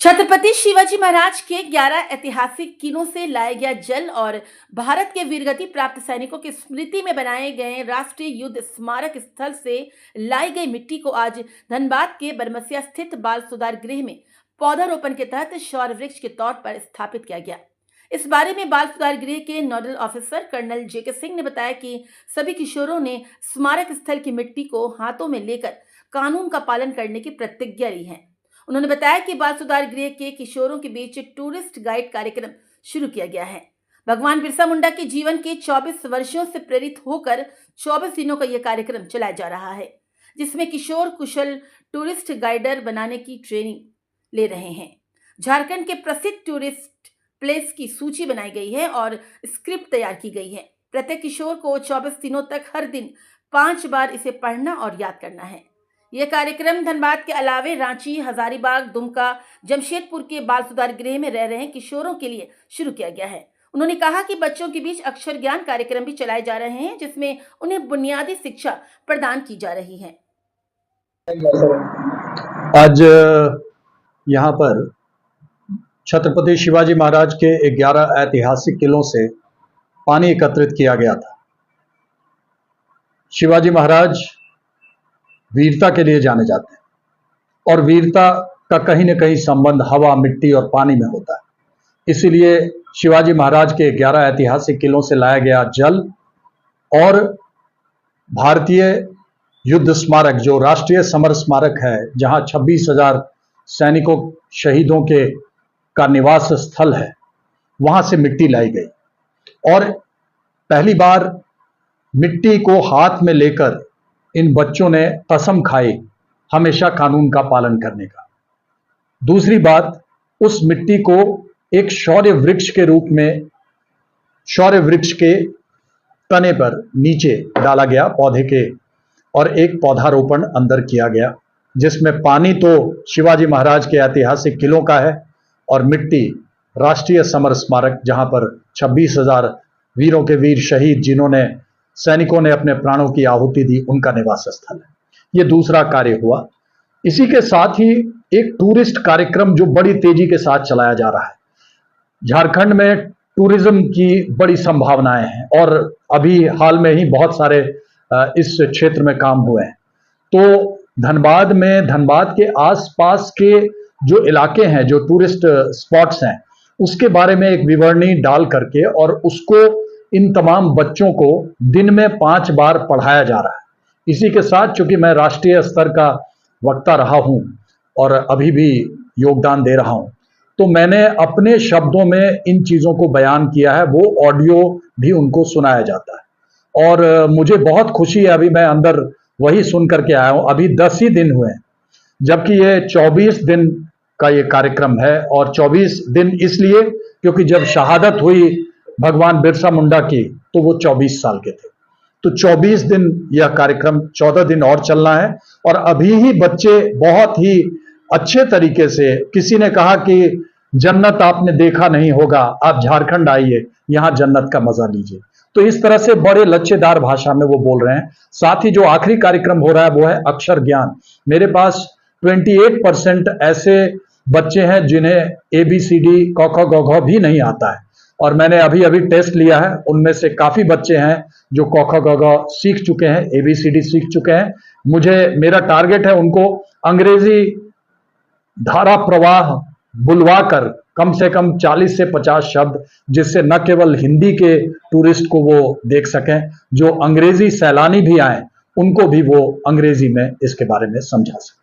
छत्रपति शिवाजी महाराज के 11 ऐतिहासिक किलों से लाया गया जल और भारत के वीरगति प्राप्त सैनिकों की स्मृति में बनाए गए राष्ट्रीय युद्ध स्मारक स्थल से लाई गई मिट्टी को आज धनबाद के बरमसिया स्थित बाल सुधार गृह में पौधारोपण के तहत शौर्य वृक्ष के तौर पर स्थापित किया गया। इस बारे में बाल सुधार गृह के नोडल ऑफिसर कर्नल जेके सिंह ने बताया कि सभी किशोरों ने स्मारक स्थल की मिट्टी को हाथों में लेकर कानून का पालन करने की प्रतिज्ञा ली है। उन्होंने बताया कि बाल सुधार गृह के किशोरों के बीच टूरिस्ट गाइड कार्यक्रम शुरू किया गया है। भगवान बिरसा मुंडा के जीवन के 24 वर्षों से प्रेरित होकर 24 दिनों का यह कार्यक्रम चलाया जा रहा है, जिसमें किशोर कुशल टूरिस्ट गाइडर बनाने की ट्रेनिंग ले रहे हैं। झारखंड के प्रसिद्ध टूरिस्ट प्लेस की सूची बनाई गई है और स्क्रिप्ट तैयार की गई है। प्रत्येक किशोर को 24 दिनों तक हर दिन 5 बार इसे पढ़ना और याद करना है। यह कार्यक्रम धनबाद के अलावे रांची, हजारीबाग, दुमका, जमशेदपुर के बाल सुधार गृह में रह रहे किशोरों के लिए शुरू किया गया है। उन्होंने कहा कि बच्चों के बीच अक्षर ज्ञान कार्यक्रम भी चलाए जा रहे हैं, जिसमें उन्हें बुनियादी शिक्षा प्रदान की जा रही है। आज यहाँ पर छत्रपति शिवाजी महाराज के 11 ऐतिहासिक किलों से पानी एकत्रित किया गया था। शिवाजी महाराज वीरता के लिए जाने जाते हैं और वीरता का कहीं न कहीं संबंध हवा, मिट्टी और पानी में होता है। इसीलिए शिवाजी महाराज के 11 ऐतिहासिक किलों से लाया गया जल और भारतीय युद्ध स्मारक, जो राष्ट्रीय समर स्मारक है, जहां 26,000 सैनिकों शहीदों के का निवास स्थल है, वहां से मिट्टी लाई गई और पहली बार मिट्टी को हाथ में लेकर इन बच्चों ने कसम खाई हमेशा कानून का पालन करने का। दूसरी बात, उस मिट्टी को एक शौर्य वृक्ष के रूप में, शौर्य वृक्ष के तने पर नीचे डाला गया पौधे के, और एक पौधारोपण अंदर किया गया, जिसमें पानी तो शिवाजी महाराज के ऐतिहासिक किलों का है और मिट्टी राष्ट्रीय समर स्मारक, जहां पर 26,000 वीरों के वीर शहीद, जिन्होंने सैनिकों ने अपने प्राणों की आहुति दी, उनका निवास स्थल है। ये दूसरा कार्य हुआ। इसी के साथ ही एक टूरिस्ट कार्यक्रम जो बड़ी तेजी के साथ चलाया जा रहा है। झारखंड में टूरिज्म की बड़ी संभावनाएं हैं और अभी हाल में ही बहुत सारे इस क्षेत्र में काम हुए हैं। तो धनबाद में, धनबाद के आसपास के जो इलाके हैं, जो टूरिस्ट स्पॉट्स हैं, उसके बारे में एक विवरणी डाल करके और उसको इन तमाम बच्चों को दिन में 5 बार पढ़ाया जा रहा है। इसी के साथ, चूंकि मैं राष्ट्रीय स्तर का वक्ता रहा हूं और अभी भी योगदान दे रहा हूं, तो मैंने अपने शब्दों में इन चीजों को बयान किया है। वो ऑडियो भी उनको सुनाया जाता है और मुझे बहुत खुशी है। अभी मैं अंदर वही सुन करके आया हूं। अभी 10 ही दिन हुए हैं, जबकि ये 24 दिन का ये कार्यक्रम है। और 24 दिन इसलिए क्योंकि जब शहादत हुई भगवान बिरसा मुंडा की, तो वो 24 साल के थे। तो 24 दिन यह कार्यक्रम, 14 दिन और चलना है। और अभी ही बच्चे बहुत ही अच्छे तरीके से, किसी ने कहा कि जन्नत आपने देखा नहीं होगा, आप झारखंड आइए, यहां जन्नत का मजा लीजिए। तो इस तरह से बड़े लच्छेदार भाषा में वो बोल रहे हैं। साथ ही जो आखिरी कार्यक्रम हो रहा है वो है अक्षर ज्ञान। मेरे पास 28% ऐसे बच्चे हैं जिन्हें ABCD क ख ग घ भी नहीं आता है, और मैंने अभी टेस्ट लिया है। उनमें से काफी बच्चे हैं जो क ख ग घ सीख चुके हैं, ABCD सीख चुके हैं। मेरा टारगेट है उनको अंग्रेजी धारा प्रवाह बुलवाकर कम से कम 40 से 50 शब्द, जिससे न केवल हिंदी के टूरिस्ट को वो देख सकें, जो अंग्रेजी सैलानी भी आए उनको भी वो अंग्रेजी में इसके बारे में समझा सकें।